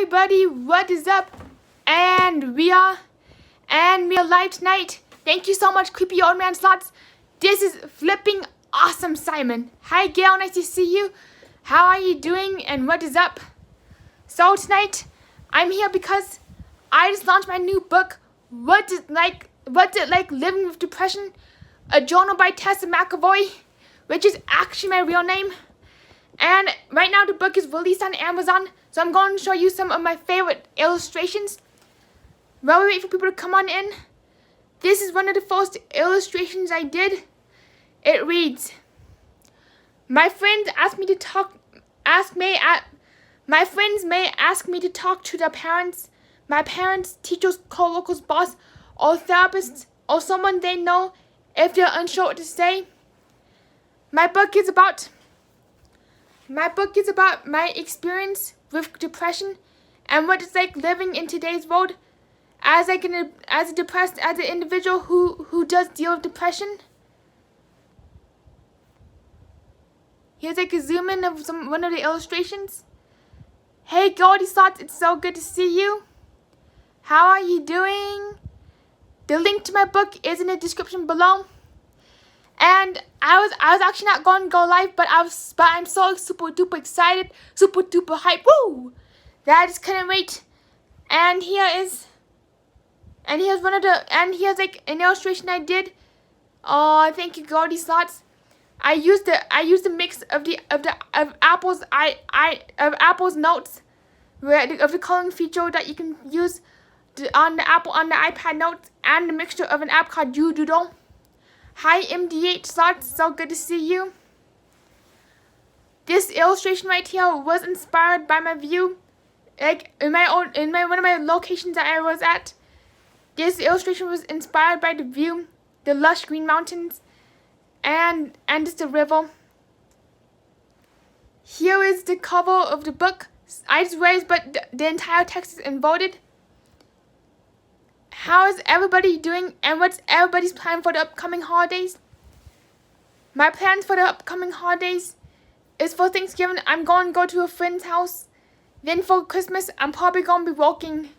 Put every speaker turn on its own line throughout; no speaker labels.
everybody, what is up? And we are live tonight. Thank you so much, creepy old man slots. This is flipping awesome, Simon. Hi Gail, nice to see you. How are you doing and what is up? So tonight I'm here because I just launched my new book, What's It Like Living with Depression? A journal by Tessa McAvoy, which is actually my real name. And right now the book is released on Amazon, so I'm going to show you some of my favorite illustrations. While we wait for people to come on in, this is one of the first illustrations I did. It reads, My friends may ask me to talk to their parents, my parents, teachers, co-workers, boss, or therapists, or someone they know if they're unsure what to say. My book is about my experience with depression and what it's like living in today's world as an individual who does deal with depression. Here's like a zoom in of one of the illustrations. Hey Goldie Slots, it's so good to see you. How are you doing? The link to my book is in the description below. And I was actually not going to go live, but I'm so super duper excited, super duper hype, woo! That I just couldn't wait. And here's like an illustration I did. Oh, thank you, Goldie Slots. I used the mix of Apple's notes, of the coloring feature that you can use on the iPad notes, and the mixture of an app called UDoodle. Hi MDH Slots, so good to see you. This illustration right here was inspired by my view, like in one of my locations that I was at. This illustration was inspired by the view, the lush green mountains, and just the river. Here is the cover of the book. I just raised, but the entire text is inverted. How is everybody doing and what's everybody's plan for the upcoming holidays? My plans for the upcoming holidays is for Thanksgiving, I'm going to go to a friend's house. Then for Christmas, I'm probably going to be working.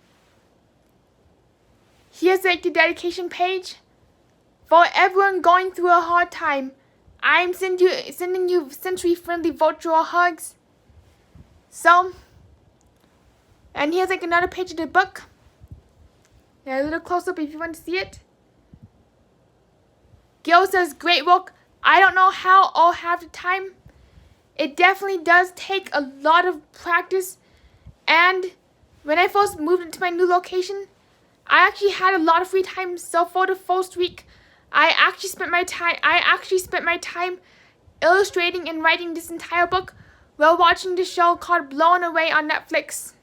Here's like the dedication page. For everyone going through a hard time, I'm sending you sensory-friendly virtual hugs. So, and here's like another page of the book. A little close-up if you want to see it. Gil says, great work. I don't know how or have the time. It definitely does take a lot of practice. And when I first moved into my new location, I actually had a lot of free time. So for the first week, I actually spent my time illustrating and writing this entire book while watching the show called Blown Away on Netflix.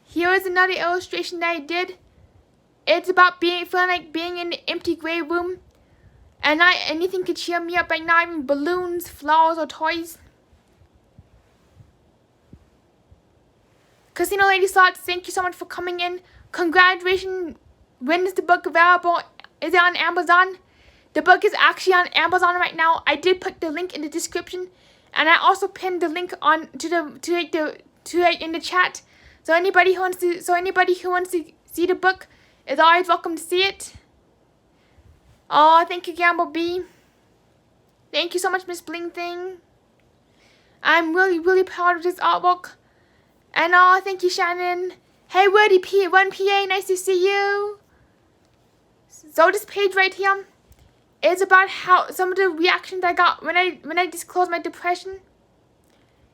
Here is another illustration that I did. It's about feeling like being in an empty gray room, and not anything could cheer me up, like not even balloons, flowers, or toys. Casino Lady Slots, thank you so much for coming in. Congratulations. When is the book available? Is it on Amazon? The book is actually on Amazon right now. I did put the link in the description, and I also pinned the link on in the chat. So anybody who wants to see the book is always welcome to see it. Oh, thank you, Gamble B. Thank you so much, Miss Bling Thing. I'm really, really proud of this artwork. And oh, thank you, Shannon. Hey, Wordy P, 1PA, nice to see you. So this page right here is about how some of the reactions I got when I disclosed my depression.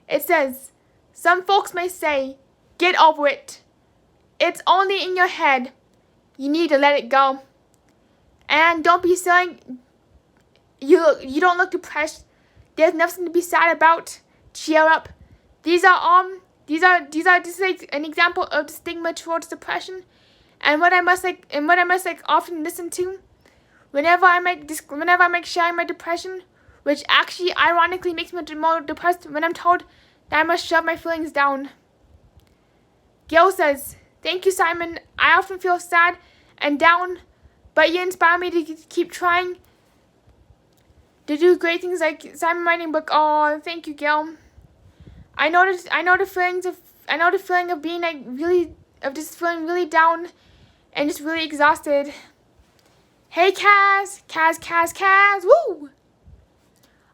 It says, some folks may say, get over it. It's only in your head. You need to let it go. And don't be saying you don't look depressed. There's nothing to be sad about. Cheer up. These are just like an example of the stigma towards depression, and what I must often listen to whenever I make sharing my depression, which actually ironically makes me more depressed when I'm told that I must shove my feelings down. Gail says, thank you, Simon. I often feel sad and down, but you inspire me to keep trying to do great things like Simon writing book. Oh, thank you, Gail. I know the feeling of being like really, of just feeling really down and just really exhausted. Hey, Kaz, woo!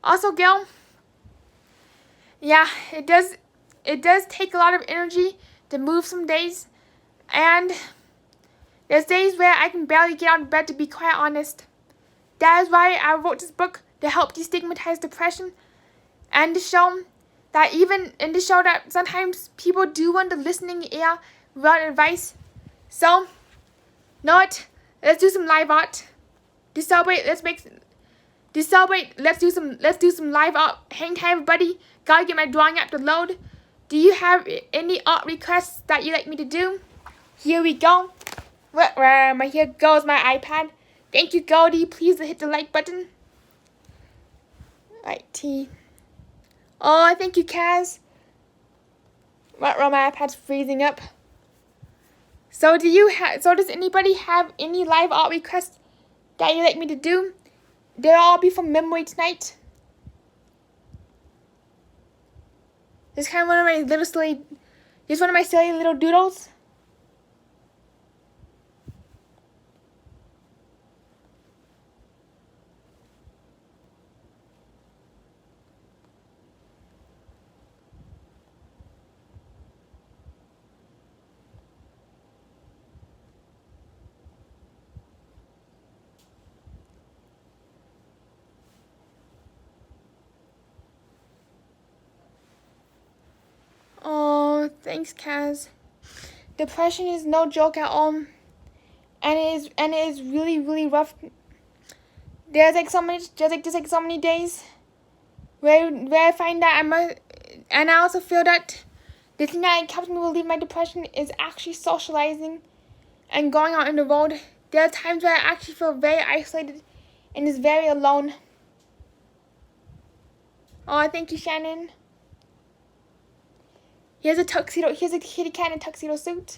Also, Gil, yeah, it does take a lot of energy to move some days, and there's days where I can barely get out of bed, to be quite honest. That is why I wrote this book, to help destigmatize depression, and to show that sometimes people do want the listening ear without advice. So, know what? Let's do some live art. To celebrate, let's do some live art. Hang time, everybody. Gotta get my drawing app to load. Do you have any art requests that you'd like me to do? Here we go. Where am I? Here goes my iPad. Thank you, Goldie. Please hit the like button. Right, T. Oh, thank you, Kaz. My iPad's freezing up. So does anybody have any live art requests that you'd like me to do? They'll all be from memory tonight. This kind of one of my silly little doodles. Oh, thanks, Kaz. Depression is no joke at all, and it is really, really rough. There's so many days where I find that and I also feel that the thing that helps me relieve my depression is actually socializing and going out in the road. There are times where I actually feel very isolated and is very alone. Oh, thank you, Shannon. Here's a kitty cat in a tuxedo suit.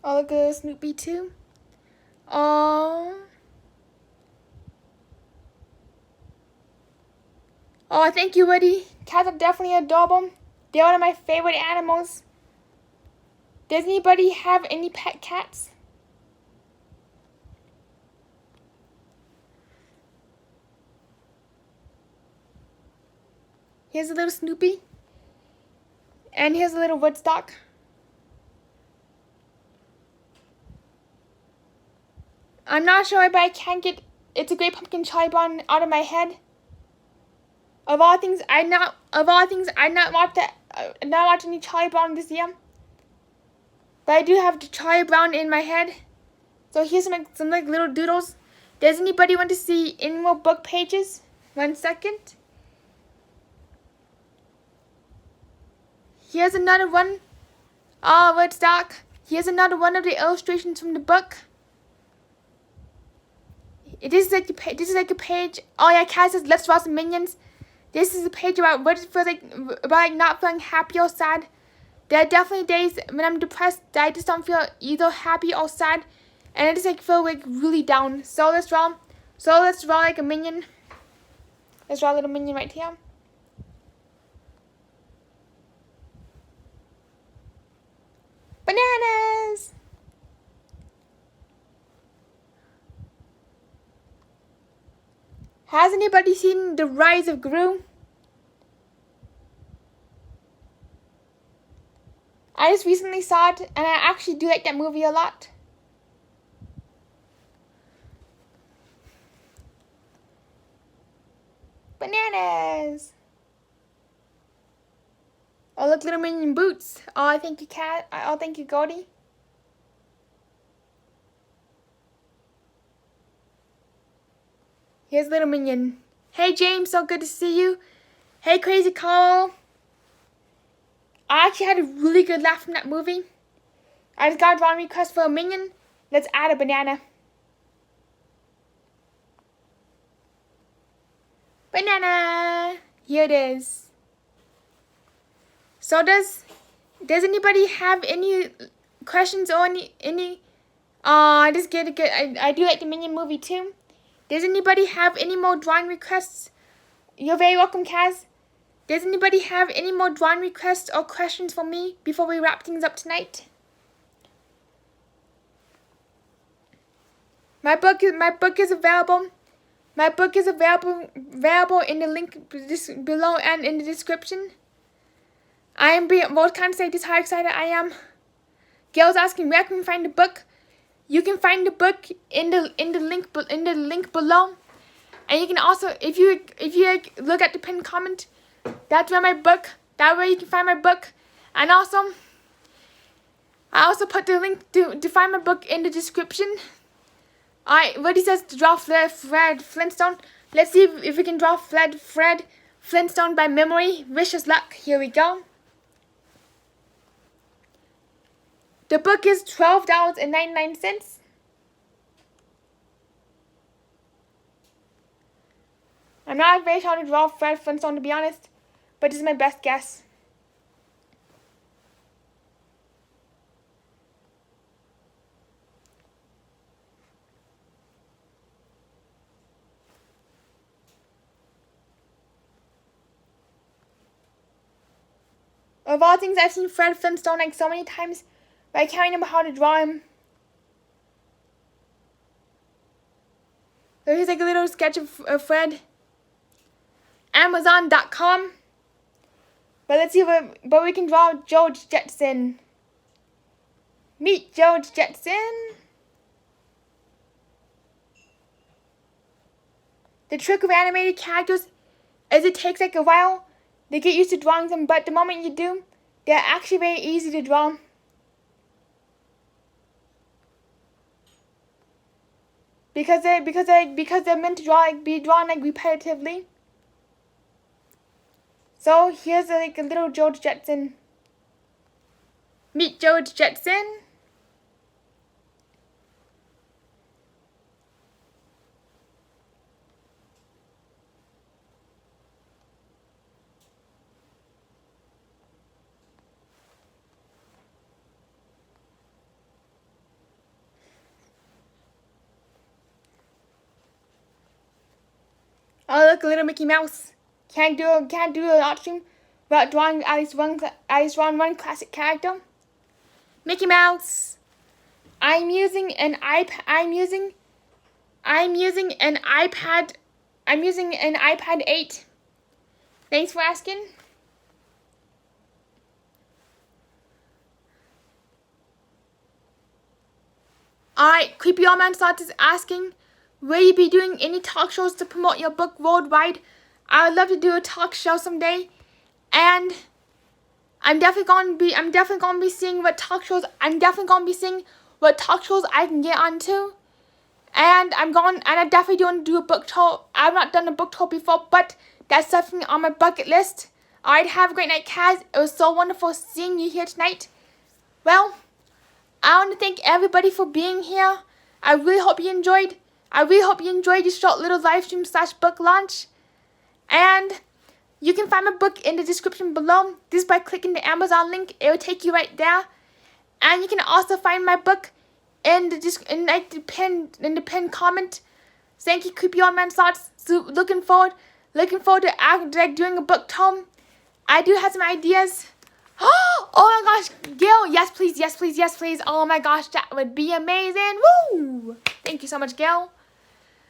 Oh, look at Snoopy too. Oh, thank you, Woody. Cats are definitely adorable. They're one of my favorite animals. Does anybody have any pet cats? Here's a little Snoopy. And here's a little Woodstock. I'm not sure, but I can't get It's a Great Pumpkin Charlie Brown out of my head. Of all things, I not watched any Charlie Brown this year. But I do have Charlie Brown in my head. So here's some little doodles. Does anybody want to see any more book pages? 1 second. Here's another one. Oh, Woodstock. Here's another one of the illustrations from the book. This is like a page. Oh yeah, Kaz says, let's draw some minions. This is a page about what it feels like, about not feeling happy or sad. There are definitely days when I'm depressed that I just don't feel either happy or sad, and I just feel really down. So let's draw like a minion. Let's draw a little minion right here. Bananas! Has anybody seen The Rise of Gru? I just recently saw it, and I actually do like that movie a lot. Bananas! Oh, look, little minion boots. Oh, thank you, Cat. Oh, thank you, Goldie. Here's little minion. Hey, James, so good to see you. Hey, Crazy Carl. I actually had a really good laugh from that movie. I just got a drawing request for a minion. Let's add a banana. Banana. Here it is. So does anybody have any questions or any I just get a good I do like the Minion movie too. Does anybody have any more drawing requests? You're very welcome, Kaz. Does anybody have any more drawing requests or questions for me before we wrap things up tonight? My book is available. My book is available in the link below and in the description. What can I say just how excited I am? Gail's asking where can we find the book. You can find the book in the link below, and you can also if you look at the pinned comment, that's where my book. That way you can find my book, and also I also put the link to find my book in the description. What he says to draw Fred Flintstone. Let's see if we can draw Fred Flintstone by memory. Wish us luck. Here we go. The book is $12.99. I'm not very sure how to draw Fred Flintstone, to be honest, but this is my best guess. Of all things, I've seen Fred Flintstone like so many times, but I can't remember how to draw him. So here's like a little sketch of Fred. Amazon.com. But let's see but we can draw George Jetson. Meet George Jetson. The trick of animated characters is it takes like a while to get used to drawing them, but the moment you do, they're actually very easy to draw. Because they're meant to be drawn like repetitively. So here's like a little George Jetson. Meet George Jetson. Oh look, a little Mickey Mouse. Can't do a art stream without drawing at least one classic character. Mickey Mouse. I'm using an iPad 8. Thanks for asking. Alright, Creepy Old Man Starts is asking, will you be doing any talk shows to promote your book worldwide? I would love to do a talk show someday, and I'm definitely gonna be seeing what talk shows I can get onto, and I definitely don't do a book tour. I've not done a book tour before, but that's something on my bucket list. Alright, have a great night, Kaz. It was so wonderful seeing you here tonight. Well, I want to thank everybody for being here. I really hope you enjoyed this short little live stream / book launch. And you can find my book in the description below. Just by clicking the Amazon link, it will take you right there. And you can also find my book in the pinned comment. Thank you, Creepy Old Man Thoughts. So looking forward to doing a book tour. I do have some ideas. Oh my gosh, Gail, yes please. Oh my gosh, that would be amazing. Woo! Thank you so much, Gail.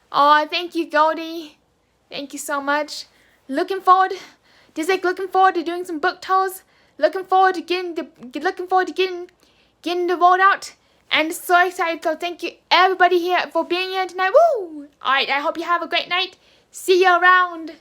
Oh, thank you, Goldie. Thank you so much. Looking forward to doing some book tours. Looking forward to getting the word out. And so excited. So thank you everybody here for being here tonight. Woo! Alright, I hope you have a great night. See you around.